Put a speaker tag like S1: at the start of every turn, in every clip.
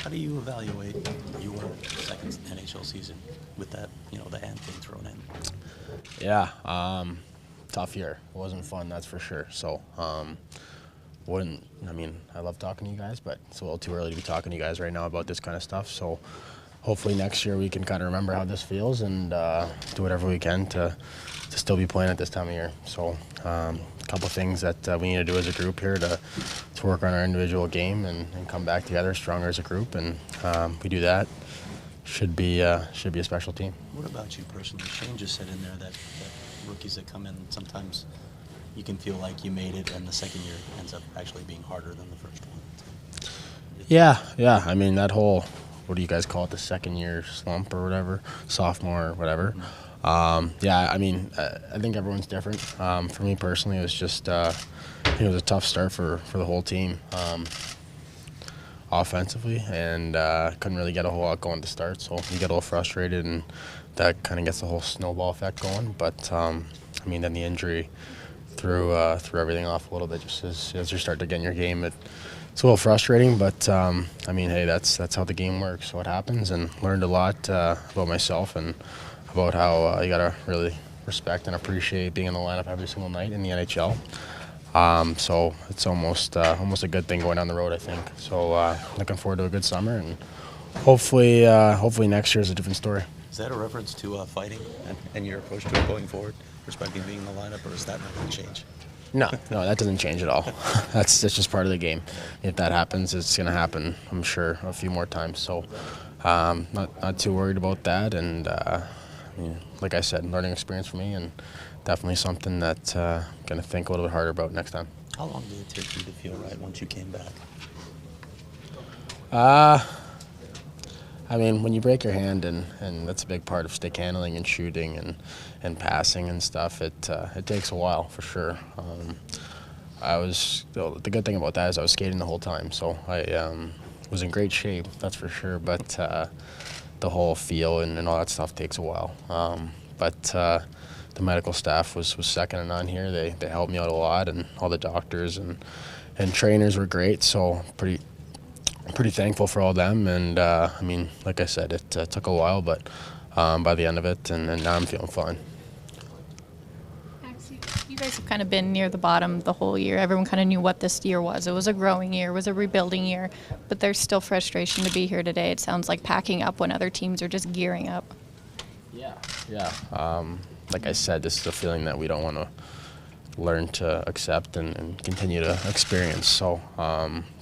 S1: How do you evaluate your second NHL season with that, the hand thing thrown in?
S2: Yeah, tough year. It wasn't fun, that's for sure. So, I love talking to you guys, but it's a little too early to be talking to you guys right now about this kind of stuff. So, hopefully next year we can kind of remember how this feels and do whatever we can to still be playing at this time of year. So, a couple things that we need to do as a group here to work on our individual game and come back together stronger as a group. And we do that, should be a special team.
S1: What about you personally? Shane just said in there that rookies that come in, sometimes you can feel like you made it, and the second year ends up actually being harder than the first one.
S2: Yeah. I mean, that whole, what do you guys call it, the second year slump or whatever, sophomore or whatever. I think everyone's different. For me personally, it was just, it was a tough start for the whole team offensively, and couldn't really get a whole lot going to start, so you get a little frustrated, and that kind of gets the whole snowball effect going. But, then the injury threw everything off a little bit just as you start to get in your game. It's a little frustrating, but hey, that's how the game works. So it happens, and learned a lot about myself and about how you gotta really respect and appreciate being in the lineup every single night in the NHL. So it's almost a good thing going down the road, I think. So looking forward to a good summer, and hopefully next year is a different story.
S1: Is that a reference to fighting and your approach to it going forward, respecting being in the lineup, or is that not going to change?
S2: No, that doesn't change at all. That's just part of the game. If that happens, it's going to happen, I'm sure, a few more times. So not too worried about that. And like I said, learning experience for me, and definitely something that I'm going to think a little bit harder about next time.
S1: How long did it take you to feel right once you came back?
S2: When you break your hand, and that's a big part of stick handling and shooting and passing and stuff, it takes a while for sure. The good thing about that is I was skating the whole time, so I was in great shape, that's for sure. But the whole feel and all that stuff takes a while. But the medical staff was second to none here. They helped me out a lot, and all the doctors and trainers were great. So pretty thankful for all them, and like I said, it took a while, but by the end of it, and now I'm feeling fine.
S3: Max, you guys have kind of been near the bottom the whole year. Everyone kind of knew what this year was. It was a growing year, it was a rebuilding year, but there's still frustration to be here today. It sounds like packing up when other teams are just gearing up.
S2: Yeah. Like I said, this is a feeling that we don't want to learn to accept and continue to experience. So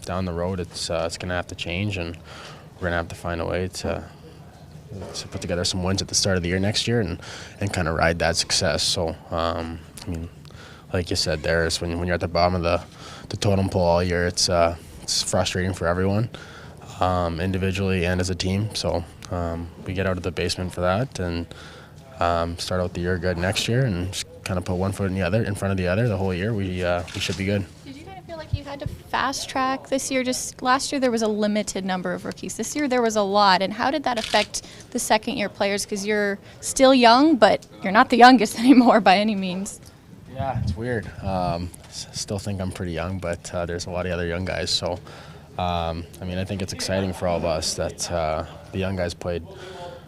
S2: down the road, it's going to have to change, and we're going to have to find a way to put together some wins at the start of the year next year and kind of ride that success. So, like you said, when you're at the bottom of the totem pole all year, it's frustrating for everyone, individually and as a team. So we get out of the basement for that and start out the year good next year, and just kind of put one foot in front of the other the whole year. We should be good.
S3: Did you kind of feel like you had to fast track this year? Just last year there was a limited number of rookies. This year there was a lot. And how did that affect the second year players? Because you're still young, but you're not the youngest anymore by any means.
S2: Yeah, it's weird. Still think I'm pretty young, but there's a lot of other young guys. So, I think it's exciting for all of us that the young guys played.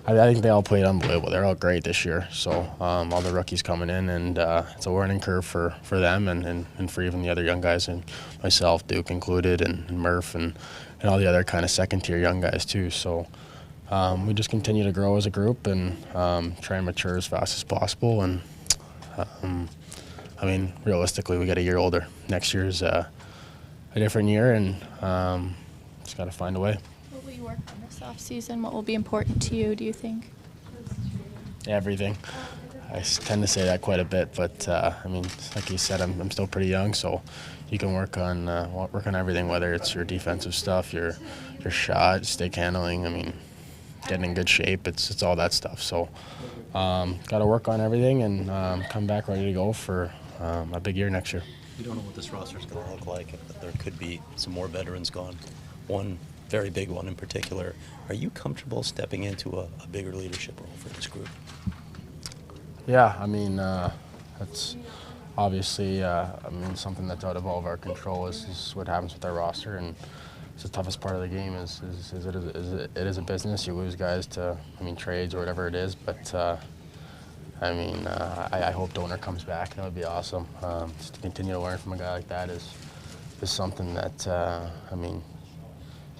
S2: I think they all played unbelievable. They're all great this year. So all the rookies coming in, and it's a learning curve for them and for even the other young guys, and myself, Duke included, and Murph, and all the other kind of second-tier young guys too. So we just continue to grow as a group and try and mature as fast as possible. And realistically, we get a year older. Next year's a different year, and just got to find a way.
S3: What will you work on this offseason? What will be important to you, do you think?
S2: Everything. I tend to say that quite a bit, but like you said, I'm still pretty young, so you can work on everything, whether it's your defensive stuff, your shot, stick handling. Getting in good shape. It's all that stuff. So got to work on everything and come back ready to go for a big year next year.
S1: You don't know what this roster is going to look like. There could be some more veterans gone. One very big one in particular. Are you comfortable stepping into a bigger leadership role for this group?
S2: Yeah, that's obviously something that's out of all of our control is what happens with our roster, and it's the toughest part of the game. It is a business. You lose guys to, trades or whatever it is. But I hope Donor comes back. That would be awesome. Just to continue to learn from a guy like that is something that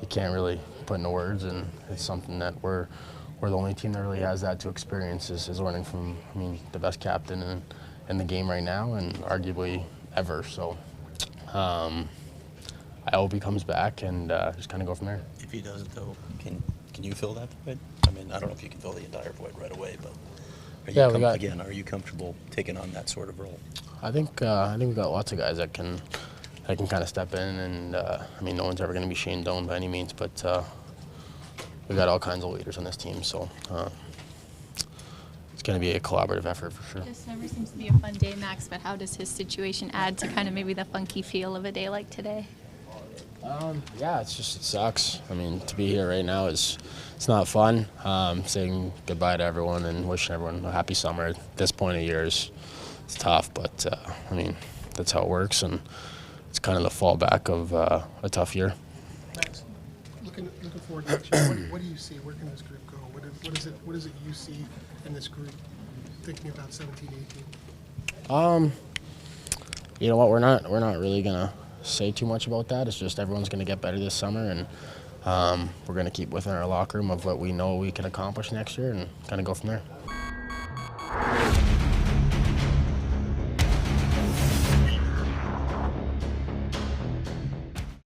S2: you can't really put into words, and it's something that we're the only team that really has that to experience is learning from the best captain in the game right now and arguably ever. So I hope he comes back and just kind of go from there.
S1: If he doesn't, though, can you fill that void? I don't know if you can fill the entire void right away, but are you comfortable taking on that sort of role?
S2: I think we've got lots of guys that can kind of step in, and no one's ever going to be Shane Doan by any means, but we've got all kinds of leaders on this team, so it's going to be a collaborative effort for sure.
S3: This never seems to be a fun day, Max, but how does his situation add to kind of maybe the funky feel of a day like today?
S2: Yeah, it sucks. To be here right now it's not fun. Saying goodbye to everyone and wishing everyone a happy summer at this point of year it's tough, but that's how it works, and it's kind of the fallback of a tough year.
S4: Max, looking forward to next year, what do you see? Where can this group go? What is it you see in this group thinking about 17, 18?
S2: You know what? We're not really gonna say too much about that. It's just everyone's gonna get better this summer, and we're gonna keep within our locker room of what we know we can accomplish next year, and kind of go from there.